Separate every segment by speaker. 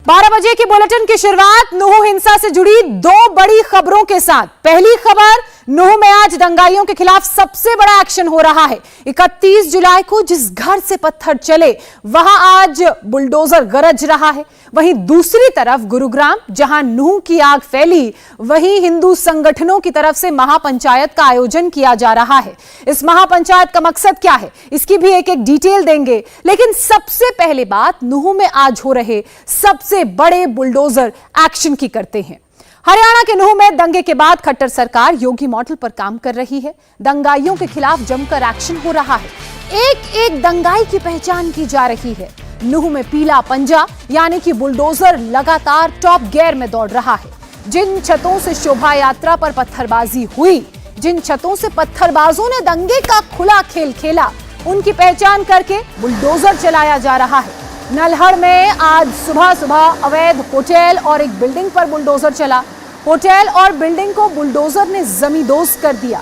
Speaker 1: 12 बजे की बुलेटिन की शुरुआत नुहू हिंसा से जुड़ी दो बड़ी खबरों के साथ। पहली खबर, नुहू में आज दंगाइयों के खिलाफ सबसे बड़ा एक्शन हो रहा है। 31 जुलाई को जिस घर से पत्थर चले वहां आज बुलडोजर गरज रहा है। वहीं दूसरी तरफ गुरुग्राम, जहां नुहू की आग फैली, वहीं हिंदू संगठनों की तरफ से महापंचायत का आयोजन किया जा रहा है। इस महापंचायत का मकसद क्या है, इसकी भी एक एक डिटेल देंगे। लेकिन सबसे पहले बात नुहू में आज हो रहे सबसे बड़े बुलडोजर एक्शन की करते हैं। हरियाणा के नुहू में दंगे के बाद खट्टर सरकार योगी मॉडल पर काम कर रही है। दंगाइयों के खिलाफ जमकर एक्शन हो रहा है। एक एक दंगाई की पहचान की जा रही है। नुहू में पीला पंजा यानी कि बुलडोजर लगातार टॉप गियर में दौड़ रहा है। जिन छतों से शोभा यात्रा पर पत्थरबाजी हुई, जिन छतों से पत्थरबाजों ने दंगे का खुला खेल खेला, उनकी पहचान करके बुलडोजर चलाया जा रहा है। नल्हड़ में आज सुबह सुबह अवैध होटल और एक बिल्डिंग पर बुलडोजर चला। होटल और बिल्डिंग को बुलडोजर ने जमींदोज कर दिया।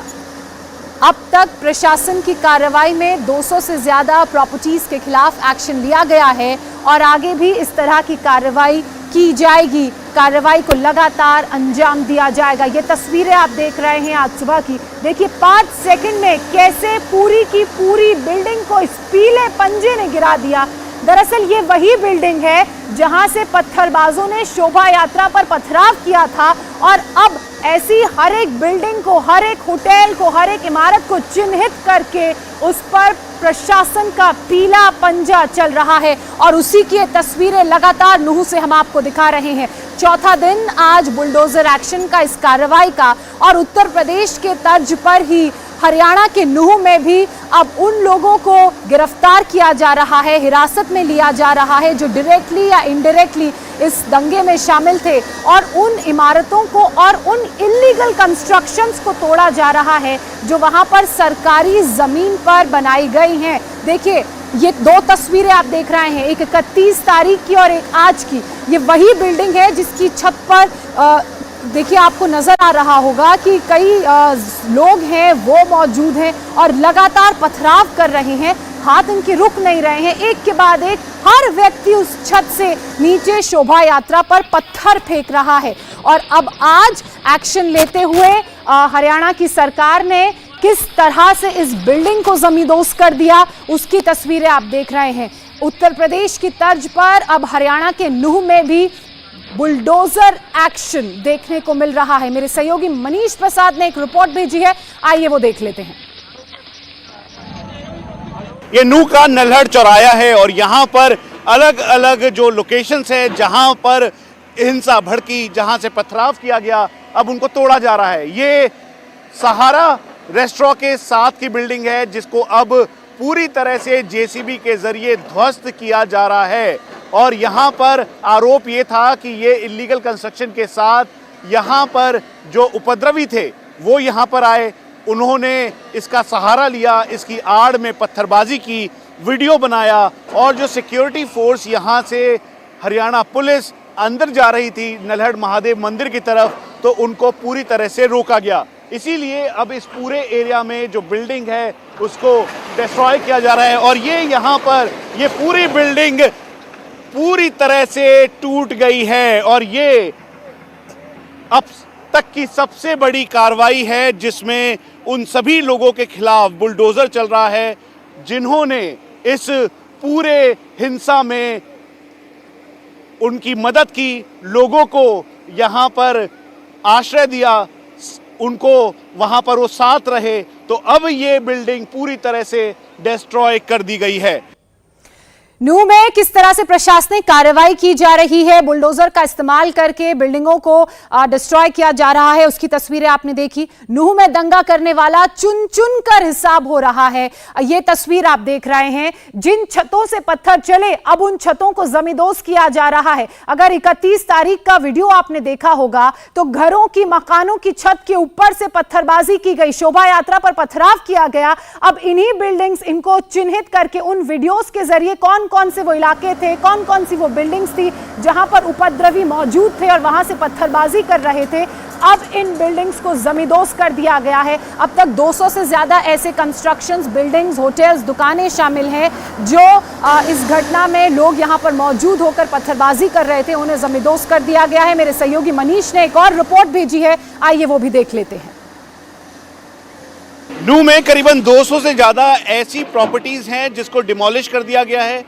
Speaker 1: अब तक प्रशासन की कार्रवाई में 200 से ज्यादा प्रॉपर्टीज के खिलाफ एक्शन लिया गया है और आगे भी इस तरह की कार्रवाई की जाएगी। कार्रवाई को लगातार अंजाम दिया जाएगा। ये तस्वीरें आप देख रहे हैं आज सुबह की। देखिए 5 सेकंड में कैसे पूरी की पूरी बिल्डिंग को इस पीले पंजे ने गिरा दिया। दरअसल ये वही बिल्डिंग है जहां से पत्थरबाजों ने शोभा यात्रा पर पथराव किया था और अब ऐसी हर एक बिल्डिंग को, हर एक होटल को, हर एक इमारत को चिन्हित करके उस पर प्रशासन का पीला पंजा चल रहा है और उसी की तस्वीरें लगातार नुहू से हम आपको दिखा रहे हैं। चौथा दिन आज बुलडोजर एक्शन का, इस कार्रवाई का, और उत्तर प्रदेश के तर्ज पर ही हरियाणा के नुहू में भी अब उन लोगों को गिरफ्तार किया जा रहा है, हिरासत में लिया जा रहा है जो डायरेक्टली या इनडायरेक्टली इस दंगे में शामिल थे, और उन इमारतों को और उन इल्लीगल कंस्ट्रक्शंस को तोड़ा जा रहा है जो वहां पर सरकारी जमीन पर बनाई गई हैं। देखिए ये दो तस्वीरें आप देख रहे हैं, एक 31 तारीख की और एक आज की। ये वही बिल्डिंग है जिसकी छत पर देखिए आपको नजर आ रहा होगा कि कई लोग हैं वो मौजूद हैं और लगातार पथराव कर रहे हैं। हाथ इनके रुक नहीं रहे हैं। एक के बाद एक हर व्यक्ति उस छत से नीचे शोभा यात्रा पर पत्थर फेंक रहा है। और अब आज एक्शन लेते हुए हरियाणा की सरकार ने किस तरह से इस बिल्डिंग को जमींदोज कर दिया, उसकी तस्वीरें आप देख रहे हैं। उत्तर प्रदेश की तर्ज पर अब हरियाणा के नुहू में भी बुलडोजर एक्शन देखने को मिल रहा है। मेरे सहयोगी मनीष प्रसाद ने एक रिपोर्ट भेजी है, आइए वो देख लेते हैं।
Speaker 2: ये नुहू का नल्हड़ चौराया है और यहाँ पर अलग अलग जो लोकेशंस है जहाँ पर हिंसा भड़की, जहाँ से पथराव किया गया, अब उनको तोड़ा जा रहा है। ये सहारा रेस्टोरेंट के साथ की बिल्डिंग है जिसको अब पूरी तरह से जेसीबी के जरिए ध्वस्त किया जा रहा है। और यहाँ पर आरोप ये था कि ये इलीगल कंस्ट्रक्शन के साथ यहाँ पर जो उपद्रवी थे वो यहाँ पर आए, उन्होंने इसका सहारा लिया, इसकी आड़ में पत्थरबाजी की, वीडियो बनाया, और जो सिक्योरिटी फोर्स यहाँ से हरियाणा पुलिस अंदर जा रही थी नल्हड़ महादेव मंदिर की तरफ, तो उनको पूरी तरह से रोका गया। इसीलिए अब इस पूरे एरिया में जो बिल्डिंग है उसको डिस्ट्रॉय किया जा रहा है। और ये यहाँ पर ये पूरी बिल्डिंग पूरी तरह से टूट गई है और ये अब तक की सबसे बड़ी कार्रवाई है जिसमें उन सभी लोगों के खिलाफ बुलडोजर चल रहा है जिन्होंने इस पूरे हिंसा में उनकी मदद की, लोगों को यहाँ पर आश्रय दिया, उनको वहाँ पर वो साथ रहे। तो अब ये बिल्डिंग पूरी तरह से डिस्ट्रॉय कर दी गई है।
Speaker 1: नुहू में किस तरह से प्रशासनिक कार्रवाई की जा रही है, बुलडोजर का इस्तेमाल करके बिल्डिंगों को डिस्ट्रॉय किया जा रहा है, उसकी तस्वीरें आपने देखी। नुहू में दंगा करने वाला चुन चुन कर हिसाब हो रहा है। ये तस्वीर आप देख रहे हैं, जिन छतों से पत्थर चले अब उन छतों को जमींदोज किया जा रहा है। अगर 31 तारीख का वीडियो आपने देखा होगा तो घरों की, मकानों की छत के ऊपर से पत्थरबाजी की गई, शोभा यात्रा पर पथराव किया गया। अब इन्हीं बिल्डिंग्स, इनको चिन्हित करके उन वीडियोस के जरिए कौन कौन से वो इलाके थे, कौन कौन सी वो बिल्डिंग्स थी जहां पर उपद्रवी मौजूद थे और वहां से पत्थरबाजी कर रहे थे, अब इन बिल्डिंग्स को जमींदोज कर दिया गया है। अब तक 200 से ज्यादा ऐसे कंस्ट्रक्शंस, बिल्डिंग्स, होटल्स, दुकानें शामिल हैं जो इस घटना में लोग यहां पर मौजूद होकर पत्थरबाजी कर रहे थे, उन्हें जमींदोज कर दिया गया है। मेरे सहयोगी मनीष ने एक और रिपोर्ट भेजी है, आइए वो भी देख लेते हैं।
Speaker 2: नूह में करीबन 200 से ज्यादा ऐसी प्रॉपर्टीज हैं जिसको डिमोलिश कर दिया गया है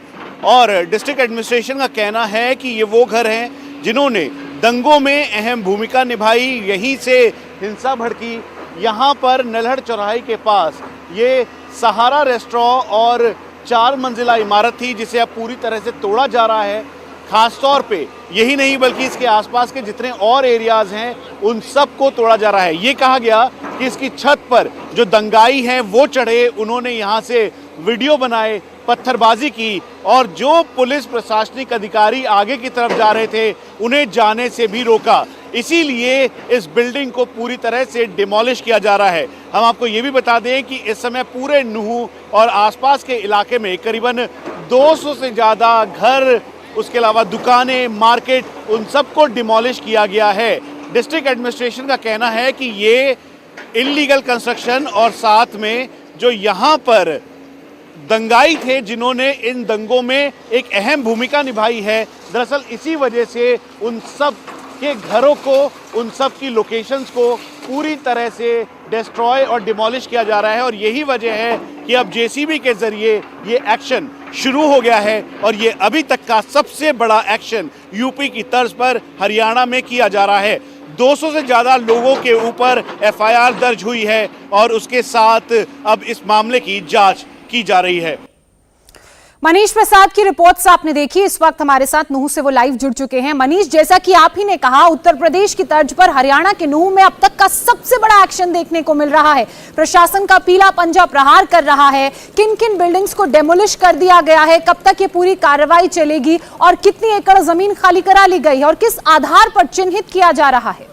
Speaker 2: और डिस्ट्रिक्ट एडमिनिस्ट्रेशन का कहना है कि ये वो घर हैं जिन्होंने दंगों में अहम भूमिका निभाई, यहीं से हिंसा भड़की। यहाँ पर नल्हड़ चौराहे के पास ये सहारा रेस्टोरेंट और 4 मंजिला इमारत थी जिसे अब पूरी तरह से तोड़ा जा रहा है। खासतौर पे यही नहीं बल्कि इसके आसपास के जितने और एरियाज हैं उन सब को तोड़ा जा रहा है। ये कहा गया कि इसकी छत पर जो दंगाई हैं वो चढ़े, उन्होंने यहाँ से वीडियो बनाए, पत्थरबाजी की और जो पुलिस प्रशासनिक अधिकारी आगे की तरफ जा रहे थे उन्हें जाने से भी रोका। इसीलिए इस बिल्डिंग को पूरी तरह से डिमोलिश किया जा रहा है। हम आपको ये भी बता दें कि इस समय पूरे नूह और आसपास के इलाके में करीबन 200 से ज़्यादा घर, उसके अलावा दुकानें, मार्केट, उन सबको डिमोलिश किया गया है। डिस्ट्रिक्ट एडमिनिस्ट्रेशन का कहना है कि ये इलीगल कंस्ट्रक्शन और साथ में जो यहाँ पर दंगाई थे जिन्होंने इन दंगों में एक अहम भूमिका निभाई है, दरअसल इसी वजह से उन सब के घरों को, उन सब की लोकेशंस को पूरी तरह से डिस्ट्रॉय और डिमोलिश किया जा रहा है। और यही वजह है कि अब जेसीबी के जरिए ये एक्शन शुरू हो गया है और ये अभी तक का सबसे बड़ा एक्शन यूपी की तर्ज पर हरियाणा में किया जा रहा है। 200 से ज़्यादा लोगों के ऊपर एफआईआर दर्ज हुई है और उसके साथ अब इस मामले की जांच की जा रही है।
Speaker 1: मनीष प्रसाद की रिपोर्ट्स आपने देखी, इस वक्त हमारे साथ नूह से वो लाइव जुड़ चुके हैं। मनीष, जैसा कि आप ही ने कहा, उत्तर प्रदेश की तर्ज पर हरियाणा के नूह में अब तक का सबसे बड़ा एक्शन देखने को मिल रहा है। प्रशासन का पीला पंजा प्रहार कर रहा है। किन किन बिल्डिंग्स को डेमोलिश कर दिया गया है, कब तक ये पूरी कार्रवाई चलेगी और कितनी एकड़ जमीन खाली करा ली गई है और किस आधार पर चिन्हित किया जा रहा है?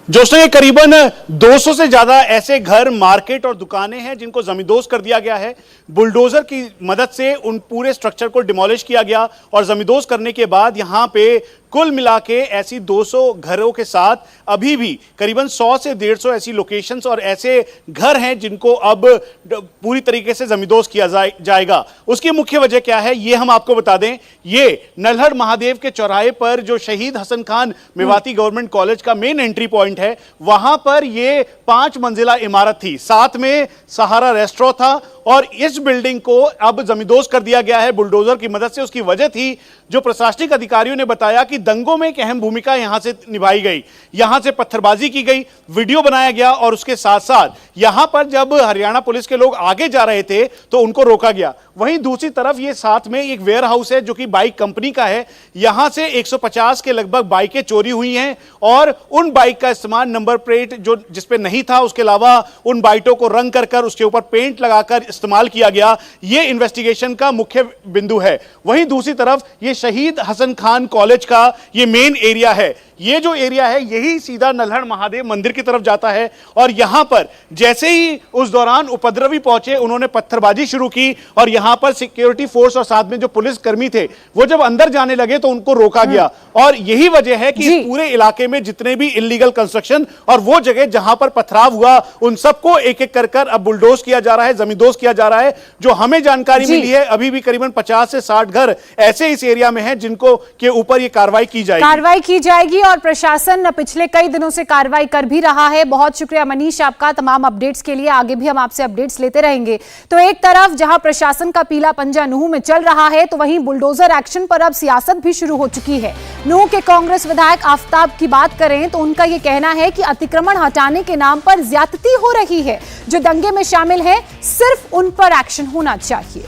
Speaker 2: जोशना, करीबन 200 से ज्यादा ऐसे घर, मार्केट और दुकानें हैं जिनको जमींदोज कर दिया गया है। बुलडोजर की मदद से उन पूरे स्ट्रक्चर को डिमोलिश किया गया और जमींदोज करने के बाद यहां पे कुल मिला के ऐसी 200 घरों के साथ अभी भी करीबन 100 से 150 ऐसी लोकेशंस और ऐसे घर हैं जिनको अब पूरी तरीके से जमींदोज किया जाएगा। उसकी मुख्य वजह क्या है ये हम आपको बता दें। ये नल्हड़ महादेव के चौराहे पर जो शहीद हसन खान मेवाती गवर्नमेंट कॉलेज का मेन एंट्री पॉइंट है, वहां पर ये 5 मंजिला इमारत थी, साथ में सहारा रेस्टोरेंट था और इस बिल्डिंग को अब जमींदोज कर दिया गया है बुलडोजर की मदद से। उसकी वजह थी जो प्रशासनिक अधिकारियों ने बताया कि दंगों में एक अहम भूमिका यहां से निभाई गई, यहां से पत्थरबाजी की गई, वीडियो बनाया गया और उसके साथ साथ यहां पर जब हरियाणा पुलिस के लोग आगे जा रहे थे तो उनको रोका गया। वहीं दूसरी तरफ ये साथ में एक वेयर हाउस है जो कि बाइक कंपनी का है। यहां से 150 के लगभग बाइकें चोरी हुई हैं और उन बाइक का इस्तेमाल, नंबर प्लेट जो जिसपे नहीं था, उसके अलावा उन बाइकों को रंग कर उसके ऊपर पेंट लगाकर इस्तेमाल किया गया। ये इन्वेस्टिगेशन का मुख्य बिंदु है। वहीं दूसरी तरफ ये शहीद हसन खान कॉलेज का ये मेन एरिया है। ये जो एरिया है यही सीधा नल्हड़ महादेव मंदिर की तरफ जाता है और यहां पर जैसे ही उस दौरान उपद्रवी पहुंचे उन्होंने पत्थरबाजी शुरू की और यहां पर सिक्योरिटी फोर्स और साथ में जो पुलिस कर्मी थे वो जब अंदर जाने लगे तो उनको रोका गया। और यही वजह है कि इस पूरे इलाके में जितने भी इलीगल कंस्ट्रक्शन और वो जगह जहां पर पथराव हुआ उन सबको एक एक कर अब बुलडोज किया जा रहा है, जमींदोज किया जा रहा है। जो हमें जानकारी मिली है अभी भी करीबन 50 से 60 घर ऐसे इस एरिया में हैं जिनको के ऊपर ये कार्रवाई की
Speaker 1: जाएगी और प्रशासन पिछले कई दिनों से कार्रवाई कर भी रहा है। बहुत शुक्रिया मनीष आपका तमाम अपडेट्स के लिए। आगे भी हम आपसे अपडेट्स लेते रहेंगे। तो एक तरफ जहां प्रशासन का पीला पंजा नूह में चल रहा है तो वहीं बुलडोजर एक्शन पर अब सियासत भी शुरू हो चुकी है। नूह के कांग्रेस विधायक आफताब की बात करें तो उनका यह कहना है कि अतिक्रमण हटाने के नाम पर ज्यादती हो रही है। जो दंगे में शामिल हैं सिर्फ उन पर एक्शन होना चाहिए।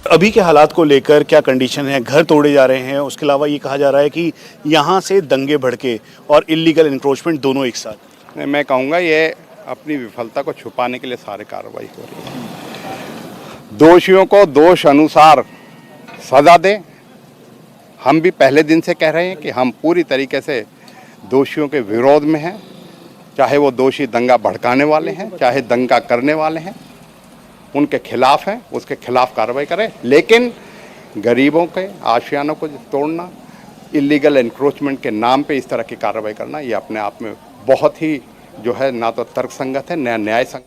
Speaker 2: अभी के हालात को लेकर क्या कंडीशन है? घर तोड़े जा रहे हैं, उसके अलावा ये कहा जा रहा है कि यहाँ से दंगे भड़के और इलीगल इंक्रोचमेंट दोनों एक साथ।
Speaker 3: मैं कहूँगा ये अपनी विफलता को छुपाने के लिए सारे कार्रवाई हो रही है। दोषियों को दोष अनुसार सजा दें। हम भी पहले दिन से कह रहे हैं कि हम पूरी तरीके से दोषियों के विरोध में हैं, चाहे वो दोषी दंगा भड़काने वाले हैं, चाहे दंगा करने वाले हैं, उनके खिलाफ हैं, उसके खिलाफ कार्रवाई करें। लेकिन गरीबों के आशियानों को तोड़ना, इलीगल एनक्रोचमेंट के नाम पे इस तरह की कार्रवाई करना ये अपने आप में बहुत ही जो है ना तो तर्कसंगत है न न्याय संगत।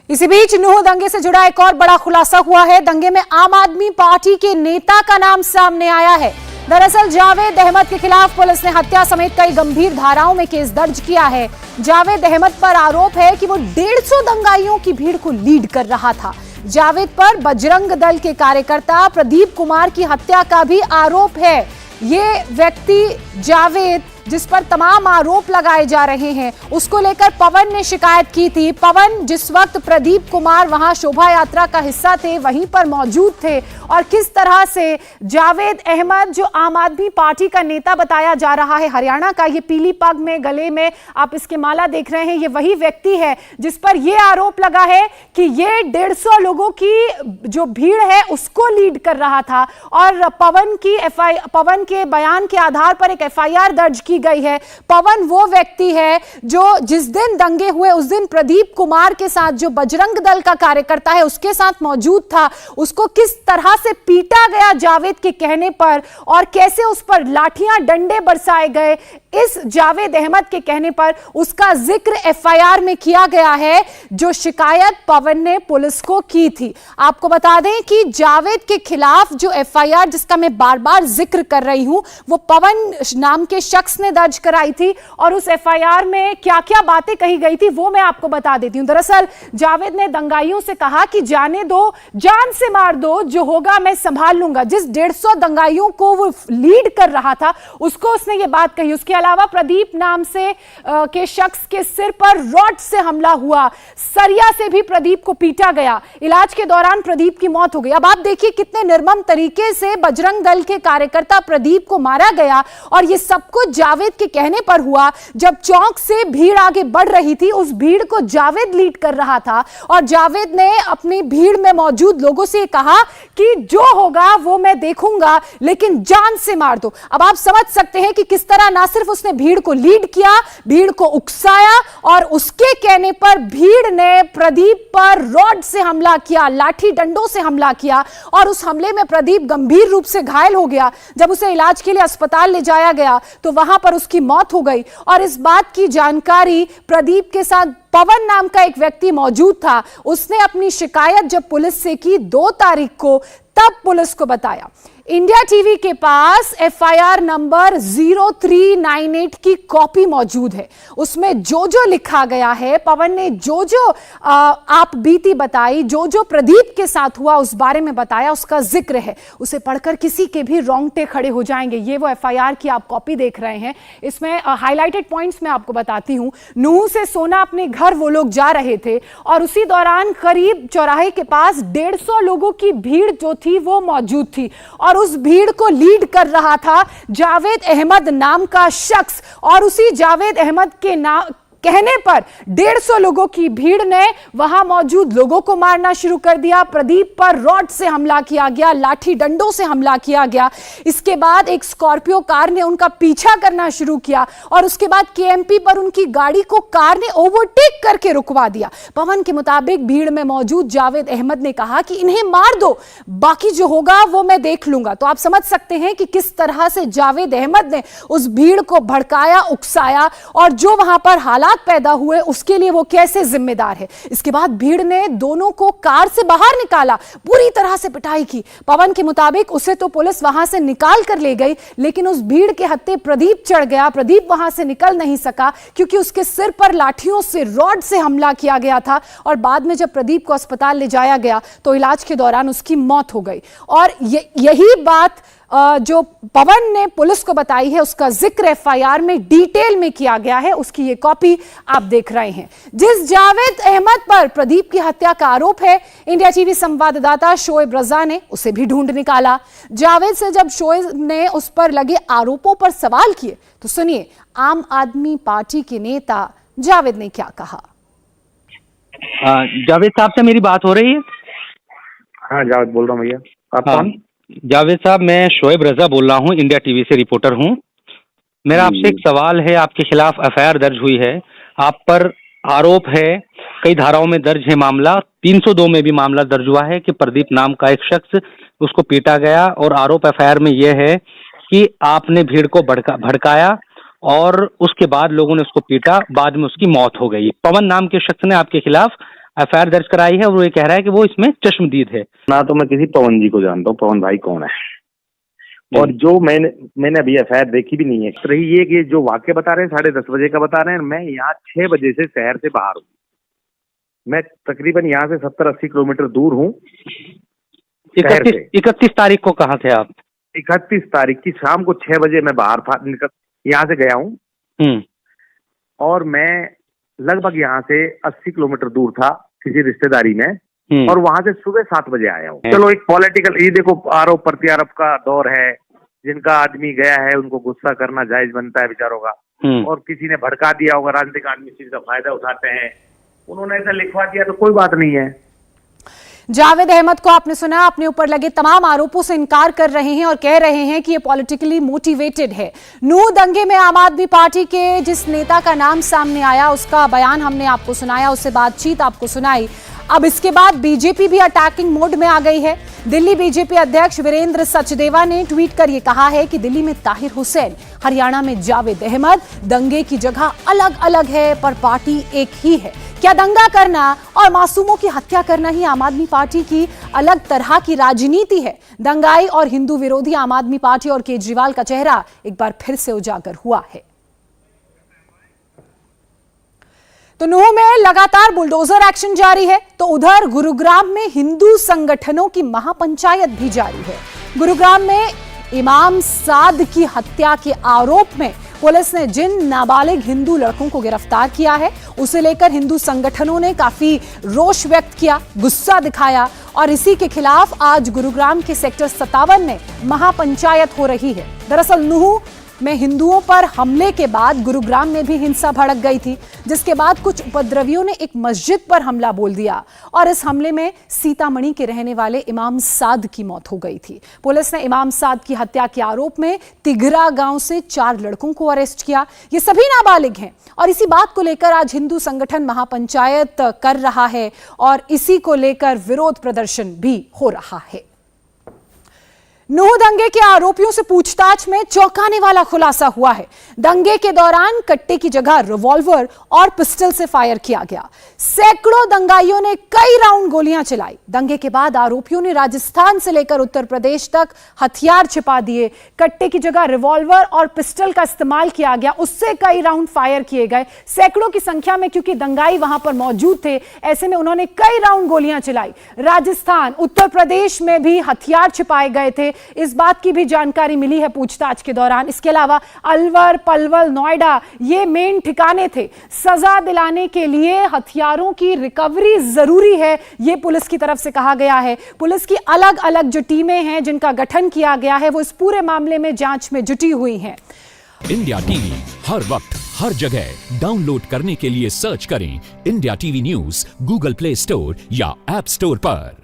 Speaker 1: इसी बीच नूह दंगे से जुड़ा एक और बड़ा खुलासा हुआ है। दंगे में आम आदमी पार्टी के नेता का नाम सामने आया है। दरअसल जावेद अहमद के खिलाफ पुलिस ने हत्या समेत कई गंभीर धाराओं में केस दर्ज किया है। जावेद अहमद पर आरोप है कि वो 150 दंगाइयों की भीड़ को लीड कर रहा था। जावेद पर बजरंग दल के कार्यकर्ता प्रदीप कुमार की हत्या का भी आरोप है। ये व्यक्ति जावेद जिस पर तमाम आरोप लगाए जा रहे हैं, उसको लेकर पवन ने शिकायत की थी। पवन जिस वक्त प्रदीप कुमार वहां शोभा यात्रा का हिस्सा थे वहीं पर मौजूद थे और किस तरह से जावेद अहमद जो आम आदमी पार्टी का नेता बताया जा रहा है हरियाणा का, ये पीली पग में गले में आप इसके माला देख रहे हैं, ये वही व्यक्ति है जिस पर यह आरोप लगा है कि ये 150 लोगों की जो भीड़ है उसको लीड कर रहा था। और पवन के बयान के आधार पर एक एफआईआर दर्ज की गई है। पवन वो व्यक्ति है जो जिस दिन दंगे हुए उस दिन प्रदीप कुमार के साथ जो बजरंग दल का कार्यकर्ता है उसके साथ मौजूद था। उसको किस तरह से पीटा गया जावेद के कहने पर और कैसे उस पर लाठियां डंडे बरसाए गए, इस जावेद अहमद के कहने पर उसका जिक्र एफआईआर में किया गया है जो शिकायत पवन ने पुलिस को की थी। आपको बता दें कि जावेद के खिलाफ जो एफआईआर जिसका मैं बार बार जिक्र कर रही हूं वो पवन नाम के शख्स ने दर्ज कराई थी और उस एफआईआर में क्या क्या बातें कही गई थी वो मैं आपको बता देती हूं। दरअसल जावेद ने दंगाइयों से कहा कि जाने दो, जान से मार दो, जो होगा मैं संभाल लूंगा। जिस 150 दंगाइयों को वो लीड कर रहा था उसको उसने ये बात कही। उसके अलावा प्रदीप नाम से के शख्स के सिर पर रॉड से हमला हुआ, सरिया से भी प्रदीप को पीटा गया। इलाज के दौरान प्रदीप की मौत हो गई। अब आप देखिए कितने निर्मम तरीके से बजरंग दल के कार्यकर्ता प्रदीप को मारा गया और ये सब कुछ जावेद के कहने पर हुआ। जब चौक से भीड़ आगे बढ़ रही थी उस भीड़ को जावेद लीड कर रहा था और जावेद ने अपनी भीड़ में मौजूद लोगों से कहा कि जो होगा वो मैं देखूंगा लेकिन जान से मार दो। अब आप समझ सकते हैं कि किस तरह ना सिर्फ उसने भीड़ को लीड किया, भीड़ को उकसाया और उसके कहने पर भीड़ ने प्रदीप पर रॉड से हमला किया, लाठी डंडों से हमला किया और उस हमले में प्रदीप गंभीर रूप से घायल हो गया। जब उसे इलाज के लिए अस्पताल ले जाया गया तो वहां पर उसकी मौत हो गई और इस बात की जानकारी प्रदीप के साथ पवन नाम का एक व्यक्ति मौजूद था। उसने अपनी शिकायत जब पुलिस से की 2 तारीख को तब पुलिस को बताया। इंडिया टीवी के पास एफआईआर नंबर 0398 की कॉपी मौजूद है। उसमें जो जो लिखा गया है, पवन ने जो जो आप बीती बताई, जो जो प्रदीप के साथ हुआ उस बारे में बताया, उसका जिक्र है। उसे पढ़कर किसी के भी रोंगटे खड़े हो जाएंगे। ये वो एफआईआर की आप कॉपी देख रहे हैं। इसमें हाईलाइटेड पॉइंट्स मैं आपको बताती हूं। नूह से सोना अपने घर वो लोग जा रहे थे और उसी दौरान करीब चौराहे के पास 150 लोगों की भीड़ जो थी वो मौजूद थी और उस भीड़ को लीड कर रहा था जावेद अहमद नाम का शख्स और उसी जावेद अहमद के कहने पर 150 लोगों की भीड़ ने वहां मौजूद लोगों को मारना शुरू कर दिया। प्रदीप पर रॉड से हमला किया गया, लाठी डंडों से हमला किया गया। इसके बाद एक स्कॉर्पियो कार ने उनका पीछा करना शुरू किया और उसके बाद केएमपी पर उनकी गाड़ी को कार ने ओवरटेक करके रुकवा दिया। पवन के मुताबिक भीड़ में मौजूद जावेद अहमद ने कहा कि इन्हें मार दो, बाकी जो होगा वो मैं देख लूंगा। तो आप समझ सकते हैं कि किस तरह से जावेद अहमद ने उस भीड़ को भड़काया, उकसाया और जो वहां पर हालात पैदा हुए उसके लिए वो कैसे जिम्मेदार है। इसके बाद भीड़ ने दोनों को कार से बाहर निकाला, पूरी तरह से पिटाई की। पवन के मुताबिक उसे तो पुलिस वहां से निकाल कर ले गई लेकिन उस भीड़ के हत्थे प्रदीप चढ़ गया। प्रदीप वहां से निकल नहीं सका क्योंकि उसके सिर पर लाठियों से, रॉड से हमला किया गया था और बाद में जब प्रदीप को अस्पताल ले जाया गया तो इलाज के दौरान उसकी मौत हो गई। और यही बात जो पवन ने पुलिस को बताई है उसका जिक्र एफआईआर में डिटेल में किया गया है। उसकी ये कॉपी आप देख रहे हैं। जिस जावेद अहमद पर प्रदीप की हत्या का आरोप है, इंडिया टीवी संवाददाता शोएब रजा ने उसे भी ढूंढ निकाला। जावेद से जब शोएब ने उस पर लगे आरोपों पर सवाल किए तो सुनिए आम आदमी पार्टी के नेता जावेद ने क्या कहा।
Speaker 4: जावेद साहब से मेरी बात हो रही है?
Speaker 5: हाँ जावेद बोल रहा हूँ भैया। आप कौन?
Speaker 4: जावेद साहब, मैं शोएब रजा बोल रहा हूँ, इंडिया टीवी से रिपोर्टर हूँ। मेरा आपसे एक सवाल है। आपके खिलाफ एफआईआर दर्ज हुई है, आप पर आरोप है, कई धाराओं में दर्ज है मामला। 302 में भी मामला दर्ज हुआ है कि प्रदीप नाम का एक शख्स उसको पीटा गया और आरोप एफआईआर में यह है कि आपने भीड़ को भड़काया और उसके बाद लोगों ने उसको पीटा, बाद में उसकी मौत हो गई। पवन नाम के शख्स ने आपके खिलाफ एफआईआर दर्ज कराई है और वो ये कह रहा है कि वो इसमें चश्मदीद है।
Speaker 5: ना तो मैं किसी पवन जी को जानता हूँ, पवन भाई कौन है, और जो मैंने अभी एफआईआर देखी भी नहीं है। रही ये कि जो वाक्य बता रहे हैं 10:30 बजे का बता रहे हैं, मैं यहाँ 6 बजे से शहर से बाहर हूँ। मैं तकरीबन यहाँ से 70-80 किलोमीटर दूर हूँ।
Speaker 4: 31 तारीख को कहाँ थे आप?
Speaker 5: 31 तारीख की शाम को 6 बजे मैं बाहर था, यहाँ से गया हूँ और मैं लगभग यहाँ से 80 किलोमीटर दूर था किसी रिश्तेदारी में, और वहां से सुबह 7 बजे आया हूँ। चलो एक पॉलिटिकल, ये देखो आरोप प्रत्यारोप का दौर है, जिनका आदमी गया है उनको गुस्सा करना जायज बनता है बेचारों का, और किसी ने भड़का दिया होगा, राजनीतिक आदमी इस चीज का फायदा उठाते हैं, उन्होंने ऐसा लिखवा दिया तो कोई बात नहीं है।
Speaker 1: जावेद अहमद को आपने सुना, अपने ऊपर लगे तमाम आरोपों से इनकार कर रहे हैं और कह रहे हैं कि ये पॉलिटिकली मोटिवेटेड है। नूह दंगे में आम आदमी पार्टी के जिस नेता का नाम सामने आया उसका बयान हमने आपको सुनाया, उससे बातचीत आपको सुनाई। अब इसके बाद बीजेपी भी अटैकिंग मोड में आ गई है। दिल्ली बीजेपी अध्यक्ष वीरेंद्र सचदेवा ने ट्वीट कर यह कहा है कि दिल्ली में ताहिर हुसैन, हरियाणा में जावेद अहमद, दंगे की जगह अलग अलग है पर पार्टी एक ही है। क्या दंगा करना और मासूमों की हत्या करना ही आम आदमी पार्टी की अलग तरह की राजनीति है? दंगाई और हिंदू विरोधी आम आदमी पार्टी और केजरीवाल का चेहरा एक बार फिर से उजागर हुआ है। तो नूह में लगातार बुलडोजर एक्शन जारी है, तो उधर गुरुग्राम में हिंदू संगठनों की महापंचायत भी जारी है। गुरुग्राम में इमाम साद की हत्या के आरोप में पुलिस ने जिन नाबालिग हिंदू लड़कों को गिरफ्तार किया है, उसे लेकर हिंदू संगठनों ने काफी रोष व्यक्त किया, गुस्सा दिखाया, और इसी के खिलाफ आज गुरुग्राम के सेक्टर 57 में महापंचायत हो रही है। दरअसल नूह में हिंदुओं पर हमले के बाद गुरुग्राम में भी हिंसा भड़क गई थी, जिसके बाद कुछ उपद्रवियों ने एक मस्जिद पर हमला बोल दिया और इस हमले में सीतामढ़ी के रहने वाले इमाम साद की मौत हो गई थी। पुलिस ने इमाम साद की हत्या के आरोप में तिघरा गांव से 4 लड़कों को अरेस्ट किया। ये सभी नाबालिग हैं और इसी बात को लेकर आज हिंदू संगठन महापंचायत कर रहा है और इसी को लेकर विरोध प्रदर्शन भी हो रहा है। नूह दंगे के आरोपियों से पूछताछ में चौंकाने वाला खुलासा हुआ है। दंगे के दौरान कट्टे की जगह रिवॉल्वर और पिस्टल से फायर किया गया। सैकड़ों दंगाइयों ने कई राउंड गोलियां चलाई। दंगे के बाद आरोपियों ने राजस्थान से लेकर उत्तर प्रदेश तक हथियार छिपा दिए। कट्टे की जगह रिवॉल्वर और पिस्टल का इस्तेमाल किया गया, उससे कई राउंड फायर किए गए। सैकड़ों की संख्या में क्योंकि दंगाई वहां पर मौजूद थे, ऐसे में उन्होंने कई राउंड गोलियां चलाई। राजस्थान, उत्तर प्रदेश में भी हथियार छिपाए गए थे, इस बात की भी जानकारी मिली है पूछताछ के दौरान। इसके अलावा अलवर, पलवल, नोएडा ये मेन ठिकाने थे। सजा दिलाने के लिए हथियारों की रिकवरी जरूरी है, ये पुलिस की तरफ से कहा गया है। पुलिस की अलग अलग जो टीमें हैं जिनका गठन किया गया है, वो इस पूरे मामले में जांच में जुटी हुई हैं।
Speaker 6: इंडिया टीवी हर वक्त हर जगह डाउनलोड करने के लिए सर्च करें India TV news Google play store या ऐप स्टोर पर।